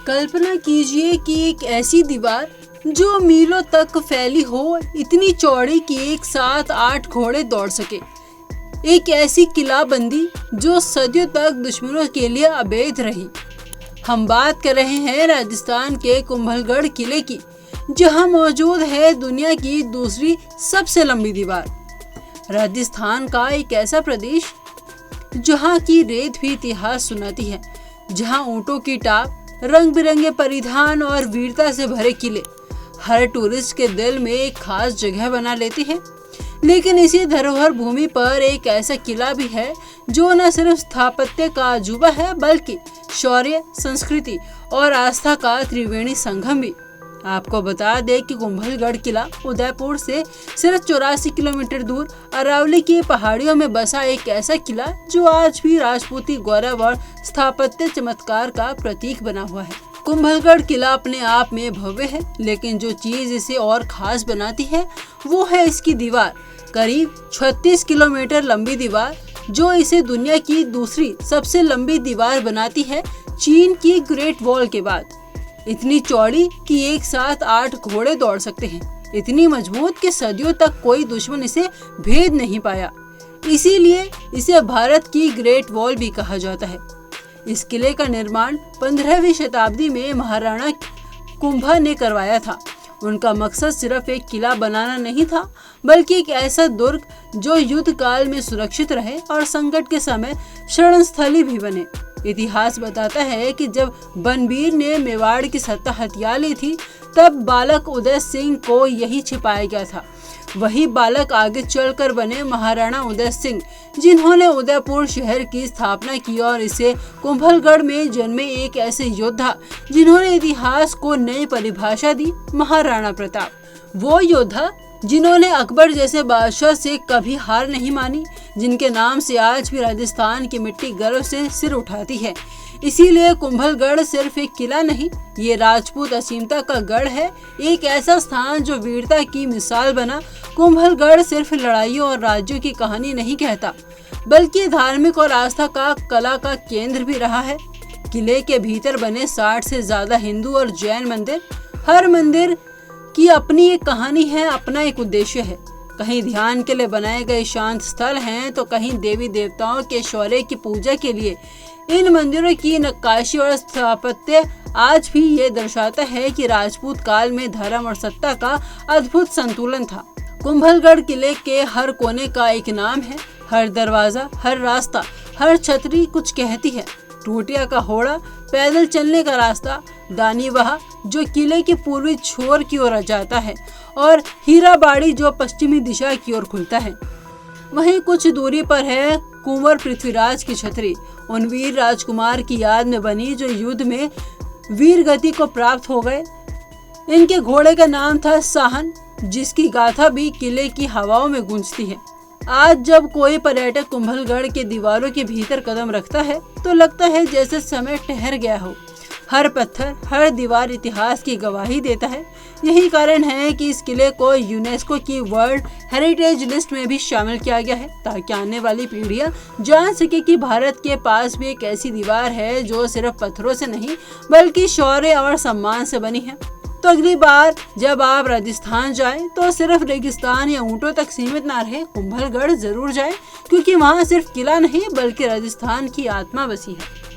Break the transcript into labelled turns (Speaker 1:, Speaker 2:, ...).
Speaker 1: कल्पना कीजिए कि एक ऐसी दीवार जो मीलों तक फैली हो, इतनी चौड़ी कि एक साथ 8 घोड़े दौड़ सके। एक ऐसी किलाबंदी जो सदियों तक दुश्मनों के लिए अवैध रही। हम बात कर रहे हैं राजस्थान के कुंभलगढ़ किले की, जहां मौजूद है दुनिया की दूसरी सबसे लंबी दीवार। राजस्थान का एक ऐसा प्रदेश जहां की रेत भी इतिहास सुनाती है, जहां ऊंटों की टाप, रंग बिरंगे परिधान और वीरता से भरे किले हर टूरिस्ट के दिल में एक खास जगह बना लेते हैं। लेकिन इसी धरोहर भूमि पर एक ऐसा किला भी है जो न सिर्फ स्थापत्य का अजूबा है, बल्कि शौर्य, संस्कृति और आस्था का त्रिवेणी संगम भी। आपको बता दें कि कुंभलगढ़ किला उदयपुर से सिर्फ 84 किलोमीटर दूर अरावली की पहाड़ियों में बसा एक ऐसा किला जो आज भी राजपूती गौरव और स्थापत्य चमत्कार का प्रतीक बना हुआ है। कुंभलगढ़ किला अपने आप में भव्य है, लेकिन जो चीज इसे और खास बनाती है वो है इसकी दीवार। करीब 36 किलोमीटर लंबी दीवार जो इसे दुनिया की दूसरी सबसे लंबी दीवार बनाती है, चीन की ग्रेट वॉल के बाद। इतनी चौड़ी कि एक साथ 8 घोड़े दौड़ सकते हैं, इतनी मजबूत कि सदियों तक कोई दुश्मन इसे भेद नहीं पाया। इसीलिए इसे भारत की ग्रेट वॉल भी कहा जाता है। इस किले का निर्माण 15वीं शताब्दी में महाराणा कुंभा ने करवाया था। उनका मकसद सिर्फ एक किला बनाना नहीं था, बल्कि एक ऐसा दुर्ग जो युद्ध काल में सुरक्षित रहे और संकट के समय शरण स्थली भी बने। इतिहास बताता है कि जब बनबीर ने मेवाड़ की सत्ता हथिया ली थी, तब बालक उदय सिंह को यही छिपाया गया था। वही बालक आगे चलकर बने महाराणा उदय सिंह, जिन्होंने उदयपुर शहर की स्थापना की और इसे कुंभलगढ़ में जन्मे एक ऐसे योद्धा जिन्होंने इतिहास को नई परिभाषा दी, महाराणा प्रताप। वो योद्धा जिन्होंने अकबर जैसे बादशाह से कभी हार नहीं मानी, जिनके नाम से आज भी राजस्थान की मिट्टी गर्व से सिर उठाती है। इसीलिए कुंभलगढ़ सिर्फ एक किला नहीं, ये राजपूत असीमता का गढ़ है, एक ऐसा स्थान जो वीरता की मिसाल बना। कुंभलगढ़ सिर्फ लड़ाइयों और राज्यों की कहानी नहीं कहता, बल्कि धार्मिक और आस्था का कला का केंद्र भी रहा है। किले के भीतर बने 60 से ज्यादा हिंदू और जैन मंदिर, हर मंदिर की अपनी एक कहानी है, अपना एक उद्देश्य है। कहीं ध्यान के लिए बनाए गए शांत स्थल हैं, तो कहीं देवी देवताओं के शौर्य की पूजा के लिए। इन मंदिरों की नक्काशी और स्थापत्य आज भी ये दर्शाता है कि राजपूत काल में धर्म और सत्ता का अद्भुत संतुलन था। कुंभलगढ़ किले के हर कोने का एक नाम है, हर दरवाजा, हर रास्ता, हर छतरी कुछ कहती है। टूटिया का होड़ा, पैदल चलने का रास्ता, दानीवाह जो किले के पूर्वी छोर की ओर जाता है, और हीराबाड़ी जो पश्चिमी दिशा की ओर खुलता है। वहीं कुछ दूरी पर है कुंवर पृथ्वीराज की छतरी, उन वीर राजकुमार की याद में बनी जो युद्ध में वीर गति को प्राप्त हो गए। इनके घोड़े का नाम था साहन, जिसकी गाथा भी किले की हवाओं में गूंजती है। आज जब कोई पर्यटक कुंभलगढ़ के दीवारों के भीतर कदम रखता है, तो लगता है जैसे समय ठहर गया हो। हर पत्थर, हर दीवार इतिहास की गवाही देता है। यही कारण है कि इस किले को यूनेस्को की वर्ल्ड हेरिटेज लिस्ट में भी शामिल किया गया है, ताकि आने वाली पीढ़ियां जान सके कि भारत के पास भी एक ऐसी दीवार है जो सिर्फ पत्थरों से नहीं, बल्कि शौर्य और सम्मान से बनी है। तो अगली बार जब आप राजस्थान जाएं, तो सिर्फ रेगिस्तान या ऊंटों तक सीमित ना रहे, कुंभलगढ़ जरूर जाएं, क्योंकि वहाँ सिर्फ किला नहीं, बल्कि राजस्थान की आत्मा बसी है।